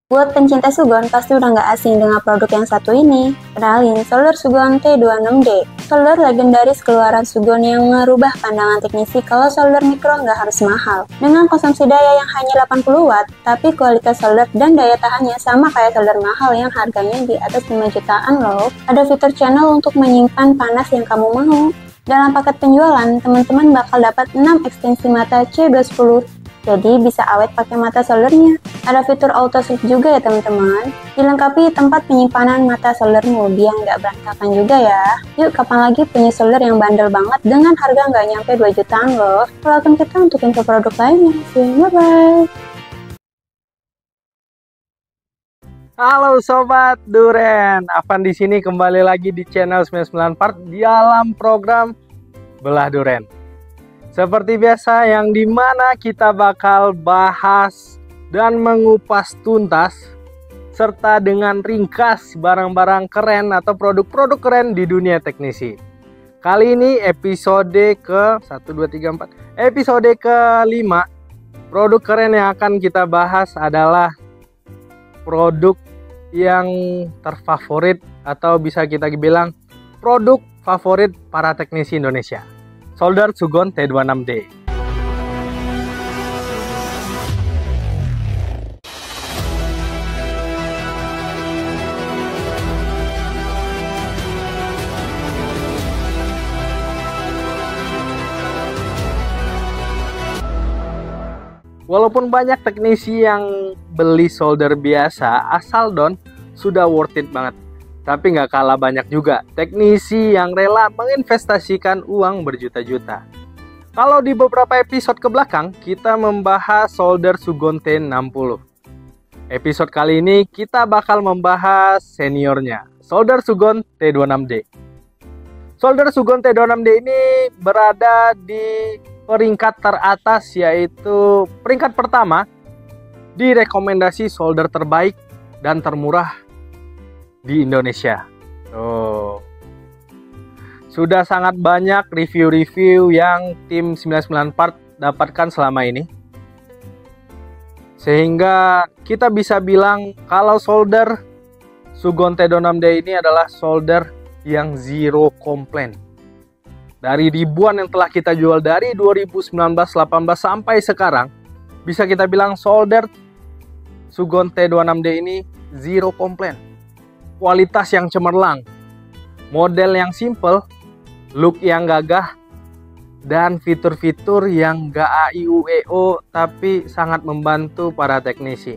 Buat pencinta Sugon, pasti udah nggak asing dengan produk yang satu ini. Kenalin, solder Sugon T26D. Solder legendaris keluaran Sugon yang merubah pandangan teknisi kalau solder mikro nggak harus mahal. Dengan konsumsi daya yang hanya 80 watt, tapi kualitas solder dan daya tahannya sama kayak solder mahal yang harganya di atas 5 jutaan loh. Ada fitur channel untuk menyimpan panas yang kamu mau. Dalam paket penjualan, teman-teman bakal dapat 6 ekstensi mata C210, jadi bisa awet pakai mata soldernya. Ada fitur auto sleep juga ya teman-teman. Dilengkapi tempat penyimpanan mata soldermu biar nggak berantakan juga ya. Yuk, kapan lagi punya solder yang bandel banget dengan harga nggak nyampe 2 jutaan loh. Follow kita untuk info produk lainnya. See you, bye-bye. Halo Sobat Duren, Afan di sini kembali lagi di channel 99 Part dalam program Belah Duren. Seperti biasa yang dimana kita bakal bahas dan mengupas tuntas serta dengan ringkas barang-barang keren atau produk-produk keren di dunia teknisi. Kali ini episode ke 1, 2, 3, 4 episode ke-5. Produk keren yang akan kita bahas adalah produk yang terfavorit atau bisa kita bilang produk favorit para teknisi Indonesia, solder Sugon T26D. Walaupun banyak teknisi yang beli solder biasa asal don sudah worth it banget, tapi nggak kalah banyak juga teknisi yang rela menginvestasikan uang berjuta-juta. Kalau di beberapa episode ke belakang kita membahas solder Sugon T60. Episode kali ini kita bakal membahas seniornya, solder Sugon T26D. Solder Sugon T26D ini berada di peringkat teratas, yaitu peringkat pertama di rekomendasi solder terbaik dan termurah di Indonesia. Sudah sangat banyak review-review yang tim 99 Part dapatkan selama ini, sehingga kita bisa bilang kalau solder Sugon T26D ini adalah solder yang zero complaint. Dari ribuan yang telah kita jual dari 2019, 18 sampai sekarang, bisa kita bilang solder Sugon T26D ini zero complaint. Kualitas yang cemerlang, model yang simple, look yang gagah, dan fitur-fitur yang gak AIUEO tapi sangat membantu para teknisi.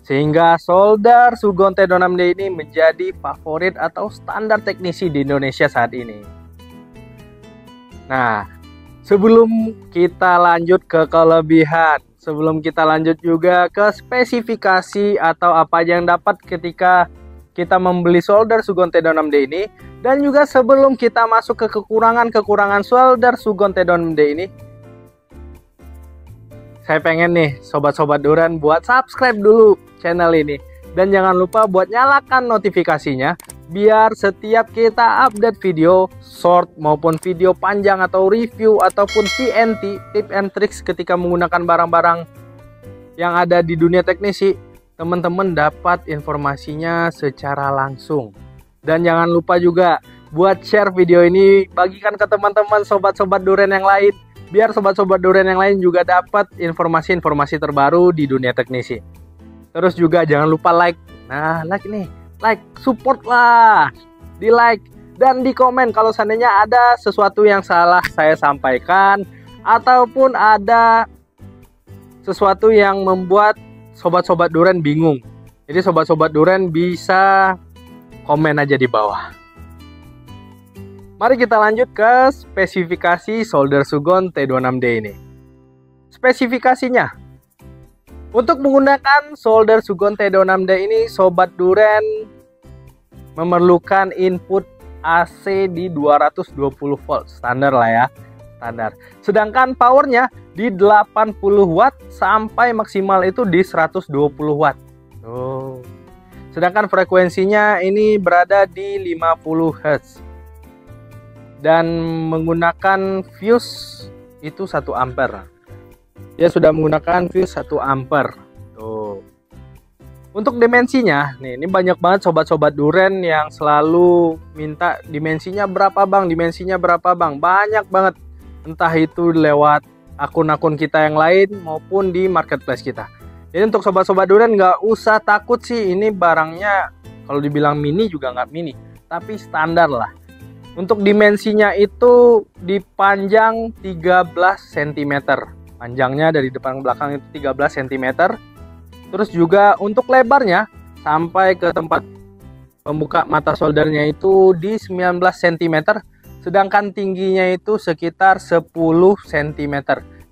Sehingga solder Sugon T26D ini menjadi favorit atau standar teknisi di Indonesia saat ini. Nah, sebelum kita lanjut ke kelebihan, sebelum kita lanjut juga ke spesifikasi atau apa aja yang dapat ketika kita membeli solder Sugon T26D ini, dan juga sebelum kita masuk ke kekurangan-kekurangan solder Sugon T26D ini, saya pengen nih sobat-sobat Duren buat subscribe dulu channel ini, dan jangan lupa buat nyalakan notifikasinya biar setiap kita update video short maupun video panjang atau review ataupun TNT, tip and tricks ketika menggunakan barang-barang yang ada di dunia teknisi, teman-teman dapat informasinya secara langsung. Dan jangan lupa juga buat share video ini, bagikan ke teman-teman sobat-sobat Duren yang lain, biar sobat-sobat Duren yang lain juga dapat informasi-informasi terbaru di dunia teknisi. Terus juga jangan lupa like. Nah, like nih. Like, support lah, di like dan di komen kalau seandainya ada sesuatu yang salah saya sampaikan ataupun ada sesuatu yang membuat sobat-sobat Duren bingung. Jadi sobat-sobat Duren bisa komen aja di bawah. Mari kita lanjut ke spesifikasi solder Sugon T26D ini. Spesifikasinya, untuk menggunakan solder Sugon T26D ini, sobat Duren memerlukan input AC di 220 volt, standar lah ya, standar. Sedangkan powernya di 80 watt sampai maksimal itu di 120 watt. Sedangkan frekuensinya ini berada di 50 Hz. Dan menggunakan fuse itu 1 ampere. Dia sudah menggunakan fuse 1 ampere. Tuh. Untuk dimensinya, nih ini banyak banget sobat-sobat duren yang selalu minta dimensinya berapa bang, dimensinya berapa bang. Banyak banget, entah itu lewat akun-akun kita yang lain maupun di marketplace kita. Jadi untuk sobat-sobat duren nggak usah takut sih, ini barangnya kalau dibilang mini juga nggak mini, tapi standar lah. Untuk dimensinya itu dipanjang 13 cm. Panjangnya dari depan ke belakang itu 13 cm. Terus juga untuk lebarnya sampai ke tempat pembuka mata soldernya itu di 19 cm. Sedangkan tingginya itu sekitar 10 cm.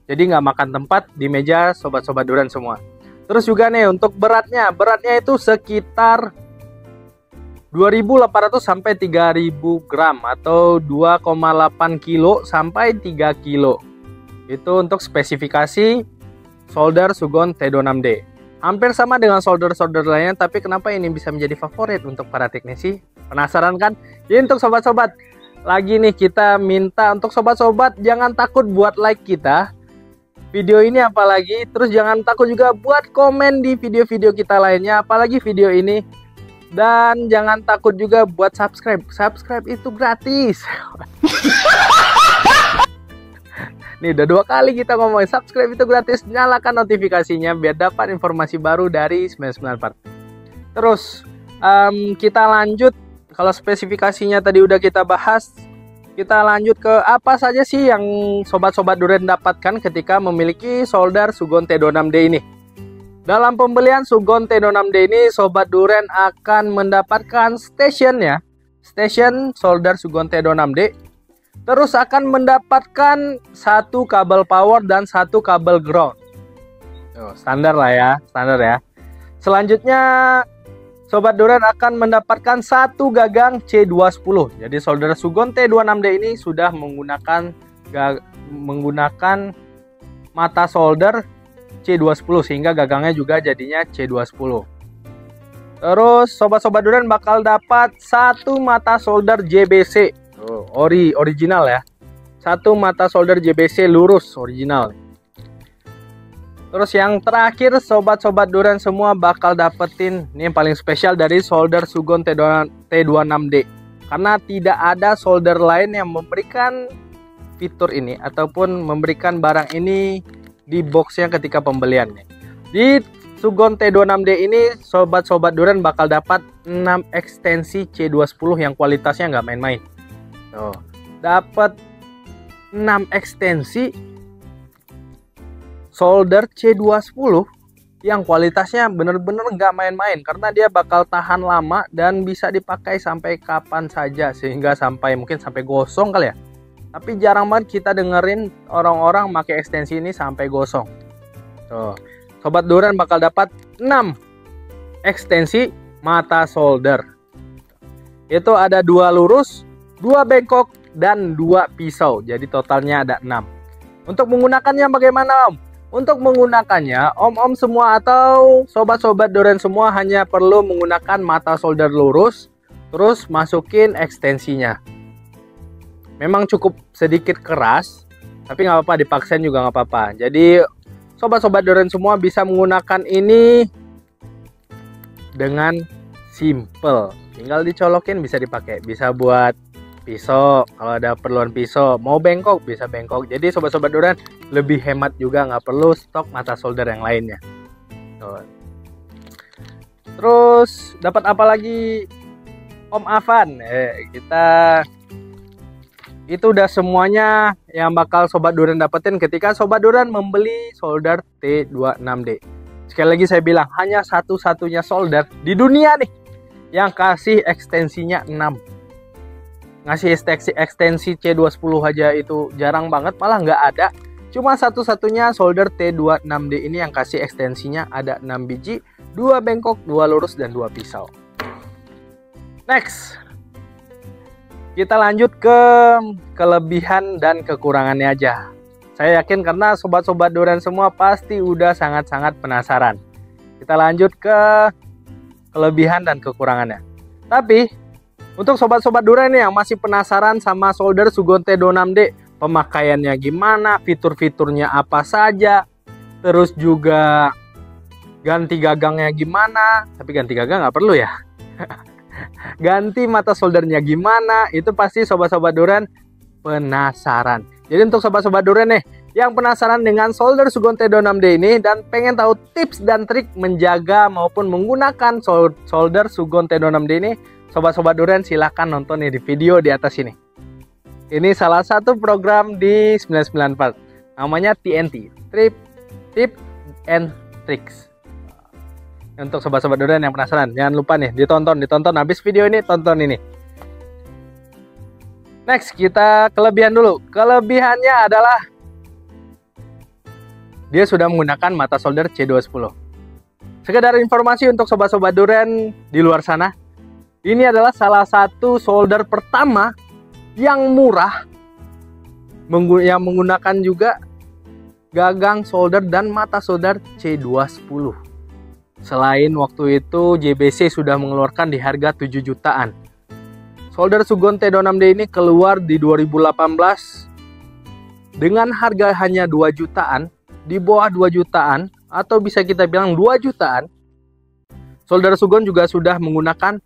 Jadi nggak makan tempat di meja sobat-sobat duren semua. Terus juga nih untuk beratnya itu sekitar 2.800 sampai 3.000 gram atau 2,8 kilo sampai 3 kilo. Itu untuk spesifikasi solder Sugon T26D. Hampir sama dengan solder-solder lainnya, tapi kenapa ini bisa menjadi favorit untuk para teknisi? Penasaran kan? Jadi untuk sobat-sobat, lagi nih kita minta untuk sobat-sobat jangan takut buat like kita video ini, apalagi terus jangan takut juga buat komen di video-video kita lainnya, apalagi video ini. Dan jangan takut juga buat subscribe. Subscribe itu gratis. Nih udah 2 kali kita ngomongin subscribe itu gratis. Nyalakan notifikasinya biar dapat informasi baru dari 994. Terus kita lanjut. Kalau spesifikasinya tadi udah kita bahas, kita lanjut ke apa saja sih yang sobat-sobat duren dapatkan ketika memiliki solder Sugon T26D ini. Dalam pembelian Sugon T26D ini, sobat duren akan mendapatkan stasiun solder Sugon T26D. Terus akan mendapatkan 1 kabel power dan 1 kabel ground. Standar lah ya, standar ya. Selanjutnya sobat duren akan mendapatkan 1 gagang C210. Jadi solder Sugon T26D ini sudah menggunakan mata solder C210 sehingga gagangnya juga jadinya C210. Terus sobat-sobat duren bakal dapat 1 mata solder JBC. Original ya. 1 mata solder JBC lurus original. Terus yang terakhir sobat-sobat duren semua bakal dapetin ini yang paling spesial dari solder Sugon T26D. Karena tidak ada solder lain yang memberikan fitur ini ataupun memberikan barang ini di boxnya ketika pembeliannya. Di Sugon T26D ini sobat-sobat duren bakal dapat 6 ekstensi C210 yang kualitasnya nggak main-main. Dapat 6 ekstensi solder C210 yang kualitasnya bener-bener nggak main-main, karena dia bakal tahan lama dan bisa dipakai sampai kapan saja, sehingga mungkin sampai gosong kali ya. Tapi jarang banget kita dengerin orang-orang pakai ekstensi ini sampai gosong. Sobat duren bakal dapat 6 ekstensi mata solder. Itu ada 2 lurus, 2 bengkok, dan 2 pisau. Jadi totalnya ada 6. Untuk menggunakannya bagaimana Om? Untuk menggunakannya, om-om semua atau sobat-sobat duren semua hanya perlu menggunakan mata solder lurus, terus masukin ekstensinya. Memang cukup sedikit keras, tapi nggak apa-apa, dipaksain juga nggak apa-apa. Jadi sobat-sobat duren semua bisa menggunakan ini dengan simple. Tinggal dicolokin bisa dipakai, bisa buat pisau kalau ada perluan pisau, mau bengkok bisa bengkok. Jadi sobat-sobat duren lebih hemat juga, nggak perlu stok mata solder yang lainnya. Terus dapat apa lagi Om Afan? Kita itu udah semuanya yang bakal sobat duren dapetin ketika sobat duren membeli solder T26D. Sekali lagi saya bilang, hanya satu-satunya solder di dunia nih yang kasih ekstensinya 6. Ngasih ekstensi C210 aja itu jarang banget, malah nggak ada. Cuma satu-satunya solder T26D ini yang kasih ekstensinya ada 6 biji, 2 bengkok, 2 lurus, dan 2 pisau. Next, kita lanjut ke kelebihan dan kekurangannya aja. Saya yakin karena sobat-sobat duren semua pasti udah sangat-sangat penasaran. Kita lanjut ke kelebihan dan kekurangannya. Tapi untuk sobat-sobat duren yang masih penasaran sama solder Sugon T26D, pemakaiannya gimana, fitur-fiturnya apa saja, terus juga ganti gagangnya gimana, tapi ganti gagang nggak perlu ya. Ganti mata soldernya gimana, itu pasti sobat-sobat durian penasaran. Jadi untuk sobat-sobat durian nih yang penasaran dengan solder Sugon T26D ini dan pengen tahu tips dan trik menjaga maupun menggunakan solder Sugon T26D ini, sobat-sobat durian silahkan nonton nih di video di atas ini. Ini salah satu program di 994, namanya TNT, Tip and Tricks. Untuk sobat-sobat durian yang penasaran, jangan lupa nih ditonton habis video ini, tonton ini. Next, kita kelebihan dulu. Kelebihannya adalah dia sudah menggunakan mata solder C210. Sekedar informasi untuk sobat-sobat durian di luar sana, ini adalah salah satu solder pertama yang murah, yang menggunakan juga gagang solder dan mata solder C210. Selain waktu itu JBC sudah mengeluarkan di harga 7 jutaan. Solder Sugon T26D ini keluar di 2018 dengan harga hanya 2 jutaan, di bawah 2 jutaan, atau bisa kita bilang 2 jutaan. Solder Sugon juga sudah menggunakan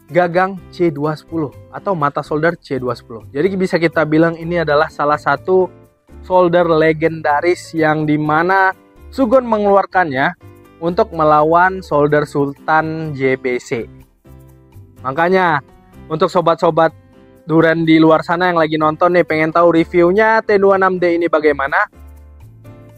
gagang C210 atau mata solder C210. Jadi bisa kita bilang ini adalah salah satu solder legendaris yang dimana Sugon mengeluarkannya untuk melawan solder Sultan JBC. Makanya untuk sobat-sobat durian di luar sana yang lagi nonton nih, pengen tahu reviewnya T26D ini bagaimana,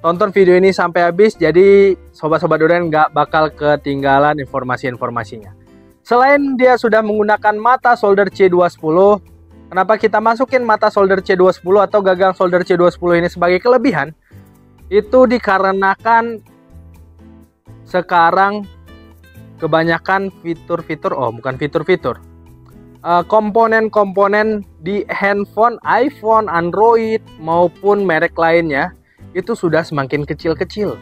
tonton video ini sampai habis, jadi sobat-sobat durian nggak bakal ketinggalan informasi-informasinya. Selain dia sudah menggunakan mata solder C210, kenapa kita masukin mata solder C210 atau gagang solder C210 ini sebagai kelebihan? Itu dikarenakan sekarang kebanyakan komponen-komponen di handphone, iPhone, Android maupun merek lainnya itu sudah semakin kecil-kecil.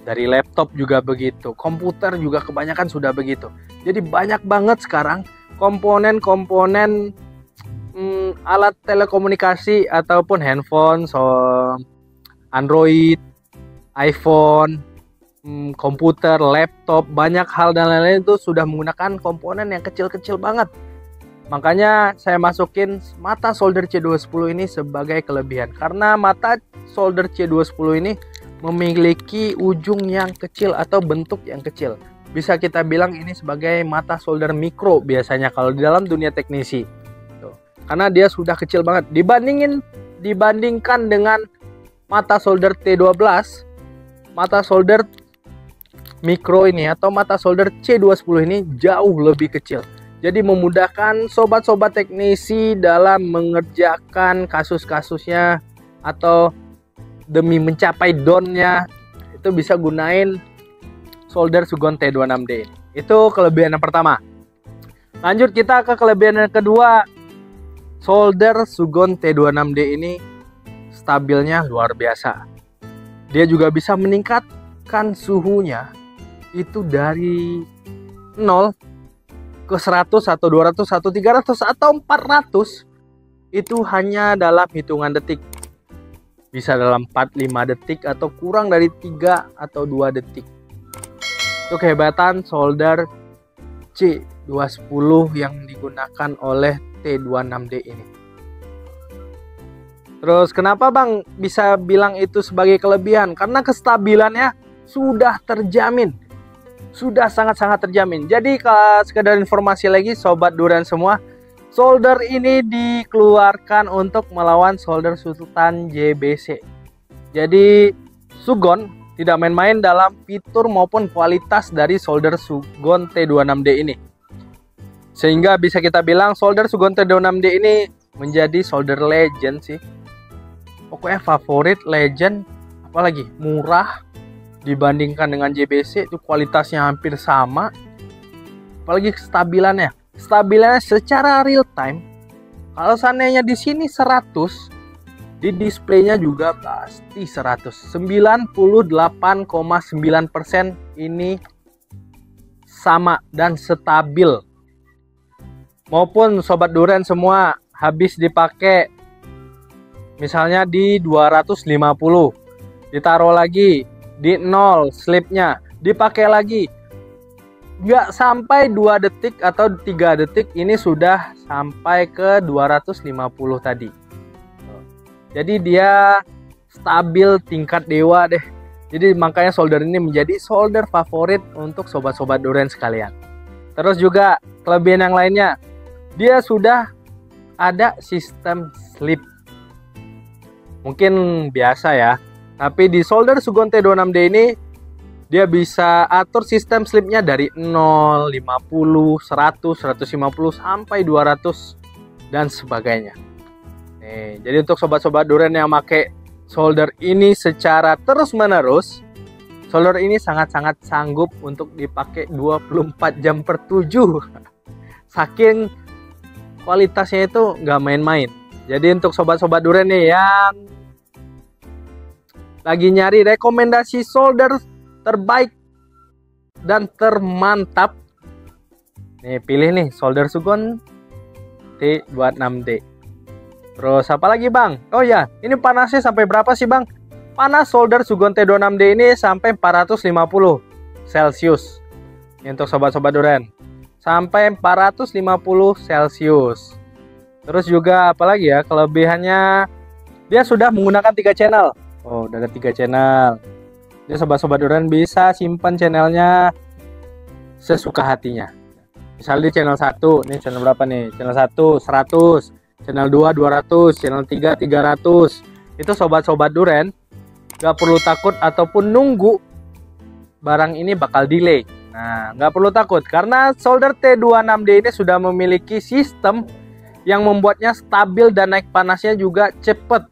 Dari laptop juga begitu, komputer juga kebanyakan sudah begitu. Jadi banyak banget sekarang komponen-komponen alat telekomunikasi ataupun handphone, Android, iPhone, komputer, laptop, banyak hal dan lain-lain itu sudah menggunakan komponen yang kecil-kecil banget. Makanya saya masukin mata solder C210 ini sebagai kelebihan. Karena mata solder C210 ini memiliki ujung yang kecil atau bentuk yang kecil. Bisa kita bilang ini sebagai mata solder mikro biasanya kalau di dalam dunia teknisi. Tuh. Karena dia sudah kecil banget. Dibandingkan dengan mata solder T12, mata solder mikro ini atau mata solder C210 ini jauh lebih kecil. Jadi memudahkan sobat-sobat teknisi dalam mengerjakan kasus-kasusnya atau demi mencapai donnya itu bisa gunain solder Sugon T26D. Itu kelebihan yang pertama. Lanjut kita ke kelebihan yang kedua. Solder Sugon T26D ini stabilnya luar biasa. Dia juga bisa meningkatkan suhunya itu dari 0 ke 100 atau 200 atau 300 atau 400 itu hanya dalam hitungan detik. Bisa dalam 4-5 detik atau kurang dari 3 atau 2 detik. Itu kehebatan solder C210 yang digunakan oleh T26D ini. Terus kenapa Bang bisa bilang itu sebagai kelebihan? Karena kestabilannya sudah terjamin. Sudah sangat-sangat terjamin. Jadi sekedar informasi lagi sobat durian semua, solder ini dikeluarkan untuk melawan solder Sultan JBC. Jadi Sugon tidak main-main dalam fitur maupun kualitas dari solder Sugon T26D ini. Sehingga bisa kita bilang solder Sugon T26D ini menjadi solder legend sih. Pokoknya favorit, legend, apalagi murah. Dibandingkan dengan JBC itu kualitasnya hampir sama. Apalagi kestabilannya. Stabilannya secara real time. Kalau seandainya di sini 100, di displaynya juga pasti 100. 98,9% ini sama dan stabil. Maupun sobat durian semua habis dipakai misalnya di 250, ditaruh lagi di 0 slipnya, dipakai lagi. Nggak sampai 2 detik atau 3 detik ini sudah sampai ke 250 tadi. Jadi dia stabil tingkat dewa deh. Jadi makanya solder ini menjadi solder favorit untuk sobat-sobat durian sekalian. Terus juga kelebihan yang lainnya, dia sudah ada sistem slip. Mungkin biasa ya, tapi di solder Sugon T26D ini dia bisa atur sistem slipnya dari 0, 50, 100, 150 sampai 200 dan sebagainya. Nih, jadi untuk sobat-sobat durian yang pakai solder ini secara terus-menerus, solder ini sangat-sangat sanggup untuk dipakai 24 jam per 7. Saking kualitasnya itu nggak main-main. Jadi untuk sobat-sobat durian nih yang lagi nyari rekomendasi solder terbaik dan termantap, nih pilih nih solder Sugon T26D. Terus apa lagi bang? Oh ya, ini panasnya sampai berapa sih bang? Panas solder Sugon T26D ini sampai 450 Celcius. Ini untuk sobat-sobat durian, sampai 450 Celcius. Terus juga apa lagi ya kelebihannya, dia sudah menggunakan 3 channel. Oh, udah ada 3 channel. Jadi sobat-sobat durian bisa simpan channelnya sesuka hatinya. Misalnya di channel 1, ini channel berapa nih? Channel 1 100, channel 2 200, channel 3 300. Itu sobat-sobat durian gak perlu takut ataupun nunggu barang ini bakal delay. Nah, gak perlu takut karena solder T26D ini sudah memiliki sistem yang membuatnya stabil dan naik panasnya juga cepet.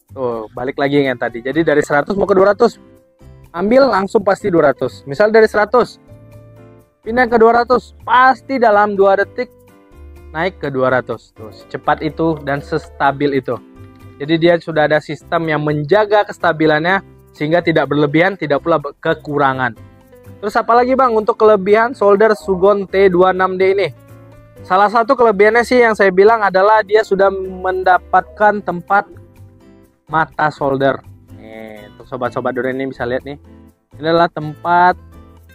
Tuh, balik lagi yang tadi. Jadi dari 100 mau ke 200, ambil langsung pasti 200. Misal dari 100 pindah ke 200, pasti dalam 2 detik naik ke 200. Tuh, secepat itu dan sestabil itu. Jadi dia sudah ada sistem yang menjaga kestabilannya sehingga tidak berlebihan, tidak pula kekurangan. Terus apa lagi bang untuk kelebihan solder Sugon T26D ini? Salah satu kelebihannya sih yang saya bilang adalah dia sudah mendapatkan tempat mata solder. Sobat-sobat durian ini bisa lihat nih, ini adalah tempat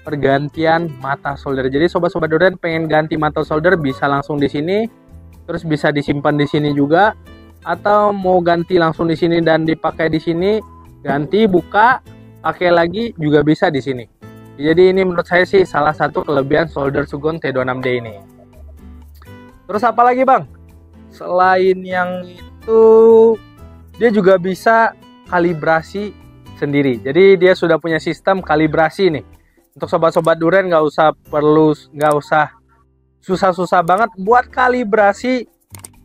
pergantian mata solder. Jadi sobat-sobat durian pengen ganti mata solder bisa langsung di sini, terus bisa disimpan di sini juga, atau mau ganti langsung di sini dan dipakai di sini, ganti buka pakai lagi juga bisa di sini. Jadi ini menurut saya sih salah satu kelebihan solder Sugon T26D ini. Terus apa lagi bang? Selain yang itu, dia juga bisa kalibrasi sendiri. Jadi dia sudah punya sistem kalibrasi nih. Untuk sobat-sobat durian nggak usah susah-susah banget buat kalibrasi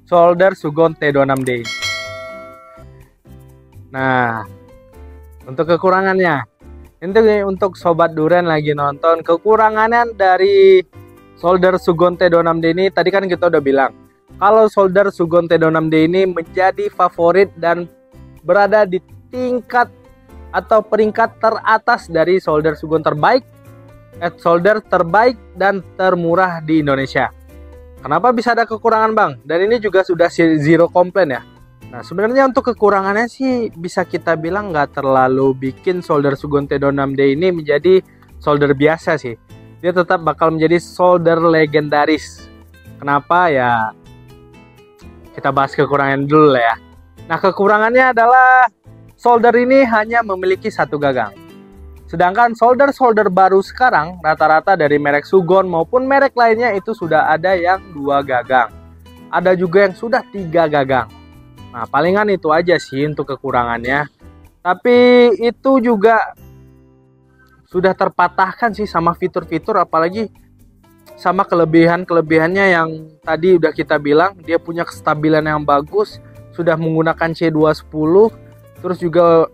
solder Sugon T26D. Nah, untuk kekurangannya, ini untuk sobat durian lagi nonton, kekurangannya dari solder Sugon T26D ini tadi kan kita udah bilang kalau solder Sugon T26D ini menjadi favorit dan berada di tingkat atau peringkat teratas dari solder Sugon terbaik, solder terbaik dan termurah di Indonesia. Kenapa bisa ada kekurangan bang? Dan ini juga sudah zero complaint ya. Nah sebenarnya untuk kekurangannya sih bisa kita bilang nggak terlalu bikin solder Sugon T26D ini menjadi solder biasa sih. Dia tetap bakal menjadi solder legendaris. Kenapa ya? Kita bahas kekurangan dulu lah ya. Nah kekurangannya adalah solder ini hanya memiliki 1 gagang. Sedangkan solder-solder baru sekarang rata-rata dari merek Sugon maupun merek lainnya itu sudah ada yang 2 gagang. Ada juga yang sudah 3 gagang. Nah palingan itu aja sih untuk kekurangannya. Tapi itu juga sudah terpatahkan sih sama fitur-fitur, apalagi sama kelebihannya yang tadi udah kita bilang. Dia punya kestabilan yang bagus, sudah menggunakan C210. Terus juga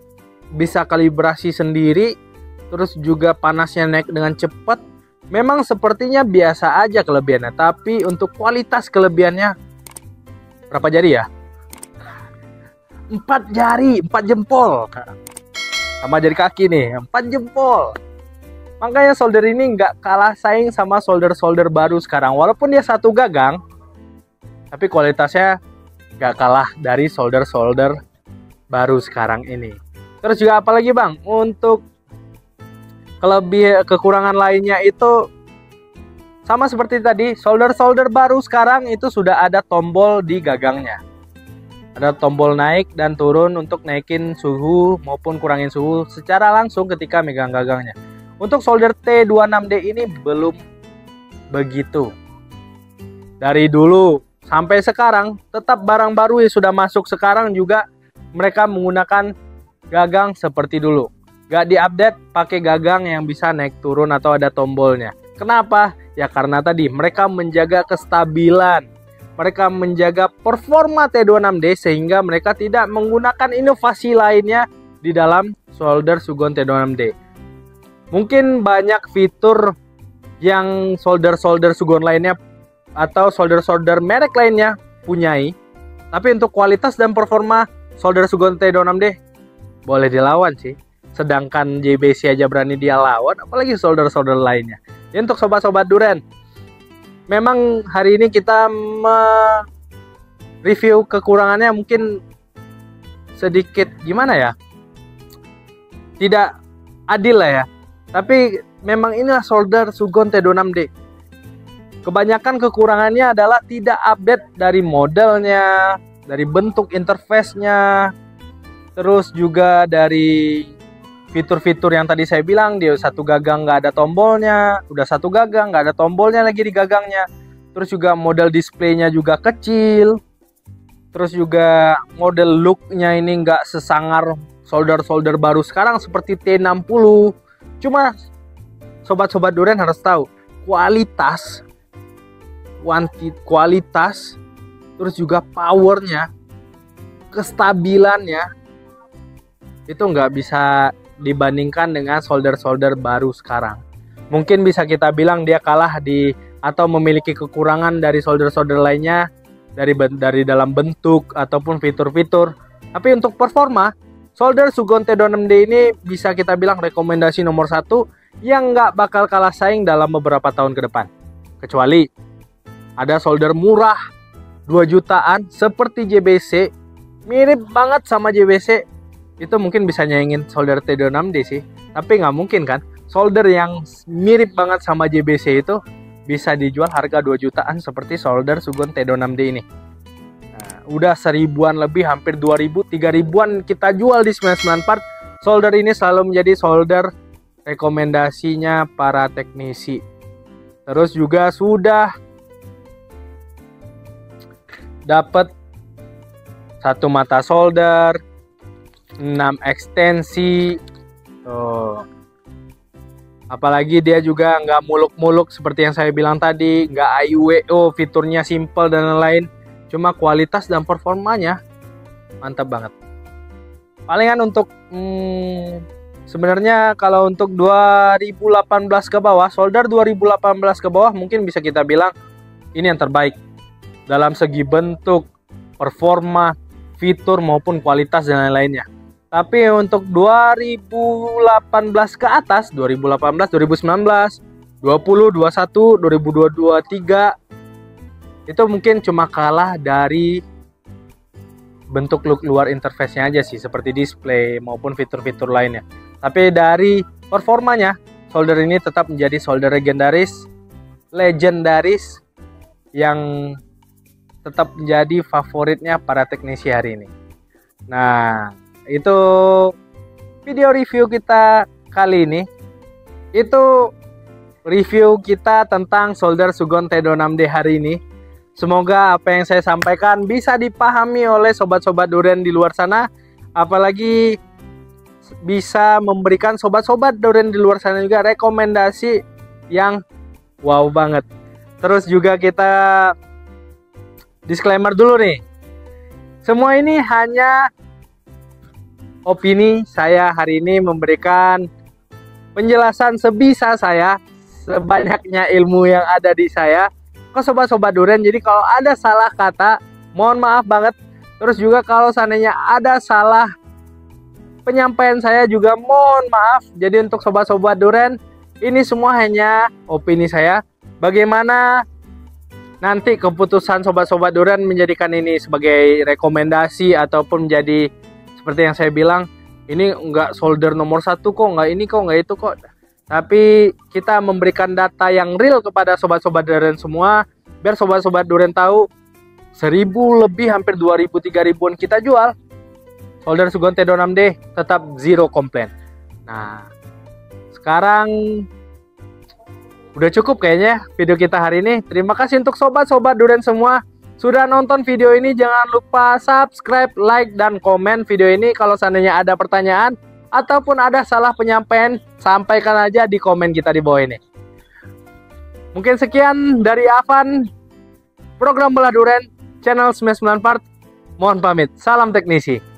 bisa kalibrasi sendiri. Terus juga panasnya naik dengan cepat. Memang sepertinya biasa aja kelebihannya. Tapi untuk kualitas kelebihannya, berapa jari ya? 4 jari, 4 jempol. Sama jari kaki nih, 4 jempol. Makanya solder ini nggak kalah saing sama solder-solder baru sekarang. Walaupun dia 1 gagang, tapi kualitasnya nggak kalah dari solder-solder baru sekarang ini. Terus juga apalagi bang, untuk Kekurangan lainnya itu sama seperti tadi, solder baru sekarang itu sudah ada tombol di gagangnya. Ada tombol naik dan turun untuk naikin suhu maupun kurangin suhu secara langsung ketika megang gagangnya. Untuk solder T26D ini belum begitu. Dari dulu sampai sekarang tetap barang baru yang sudah masuk sekarang juga mereka menggunakan gagang seperti dulu. Gak diupdate pakai gagang yang bisa naik turun atau ada tombolnya. Kenapa? Ya karena tadi mereka menjaga kestabilan. Mereka menjaga performa T26D sehingga mereka tidak menggunakan inovasi lainnya di dalam solder Sugon T26D. Mungkin banyak fitur yang solder Sugon lainnya atau solder merek lainnya punyai. Tapi untuk kualitas dan performa solder Sugon T26D boleh dilawan sih. Sedangkan JBC aja berani dia lawan, apalagi solder lainnya. Ya, untuk sobat-sobat Duren, memang hari ini kita review kekurangannya mungkin sedikit gimana ya, tidak adil lah ya. Tapi memang inilah solder Sugon T26D. Kebanyakan kekurangannya adalah tidak update dari modelnya, dari bentuk interface-nya, terus juga dari fitur-fitur yang tadi saya bilang. Dia satu gagang nggak ada tombolnya, udah satu gagang nggak ada tombolnya lagi di gagangnya. Terus juga model displaynya juga kecil. Terus juga model looknya ini nggak sesangar solder baru sekarang seperti T60. Cuma sobat-sobat Duren harus tahu kualitas, terus juga powernya, kestabilannya itu nggak bisa dibandingkan dengan solder baru sekarang. Mungkin bisa kita bilang dia kalah atau memiliki kekurangan dari solder lainnya dari dalam bentuk ataupun fitur-fitur. Tapi untuk performa, solder Sugon T26D ini bisa kita bilang rekomendasi nomor 1 yang nggak bakal kalah saing dalam beberapa tahun ke depan. Kecuali ada solder murah 2 jutaan seperti JBC, mirip banget sama JBC. Itu mungkin bisa nyaingin solder T26D sih. Tapi nggak mungkin kan solder yang mirip banget sama JBC itu bisa dijual harga 2 jutaan seperti solder Sugon T26D ini. Nah, udah 1000-an lebih, hampir 2000, 3000-an kita jual di 99 part. Solder ini selalu menjadi solder rekomendasinya para teknisi. Terus juga sudah dapat 1 mata solder, 6 ekstensi. Tuh. Apalagi dia juga nggak muluk-muluk seperti yang saya bilang tadi, nggak IUWO, fiturnya simple dan lain-lain. Cuma kualitas dan performanya mantap banget. Palingan untuk sebenarnya kalau untuk 2018 ke bawah, solder 2018 ke bawah mungkin bisa kita bilang ini yang terbaik dalam segi bentuk, performa, fitur maupun kualitas dan lain-lainnya. Tapi untuk 2018 ke atas, 2018, 2019, 20, 21, 2022, 2023 itu mungkin cuma kalah dari bentuk look luar interface-nya aja sih, seperti display maupun fitur-fitur lainnya. Tapi dari performanya, solder ini tetap menjadi solder legendaris yang tetap menjadi favoritnya para teknisi hari ini. Nah, itu video review kita kali ini. Itu review kita tentang solder Sugon T26D hari ini. Semoga apa yang saya sampaikan bisa dipahami oleh sobat-sobat Duren di luar sana. Apalagi bisa memberikan sobat-sobat Duren di luar sana juga rekomendasi yang wow banget. Terus juga kita disclaimer dulu nih. Semua ini hanya opini saya hari ini, memberikan penjelasan sebisa saya, sebanyaknya ilmu yang ada di saya ke sobat-sobat Duren. Jadi kalau ada salah kata, mohon maaf banget. Terus juga kalau seandainya ada salah penyampaian saya juga mohon maaf. Jadi untuk sobat-sobat Duren, ini semua hanya opini saya. Bagaimana nanti keputusan sobat-sobat Duren menjadikan ini sebagai rekomendasi ataupun menjadi seperti yang saya bilang, ini enggak solder nomor 1 kok, enggak ini kok, enggak itu kok. Tapi kita memberikan data yang real kepada sobat-sobat Duren semua, biar sobat-sobat Duren tahu 1000 lebih hampir 2000 3000-an kita jual. Solder Sugon T26D tetap zero komplain. Nah, sekarang udah cukup kayaknya video kita hari ini. Terima kasih untuk sobat-sobat Duren semua sudah nonton video ini. Jangan lupa subscribe, like, dan komen video ini. Kalau seandainya ada pertanyaan ataupun ada salah penyampaian, sampaikan aja di komen kita di bawah ini. Mungkin sekian dari Avan, program Bola Duren, channel 99 Part. Mohon pamit. Salam teknisi.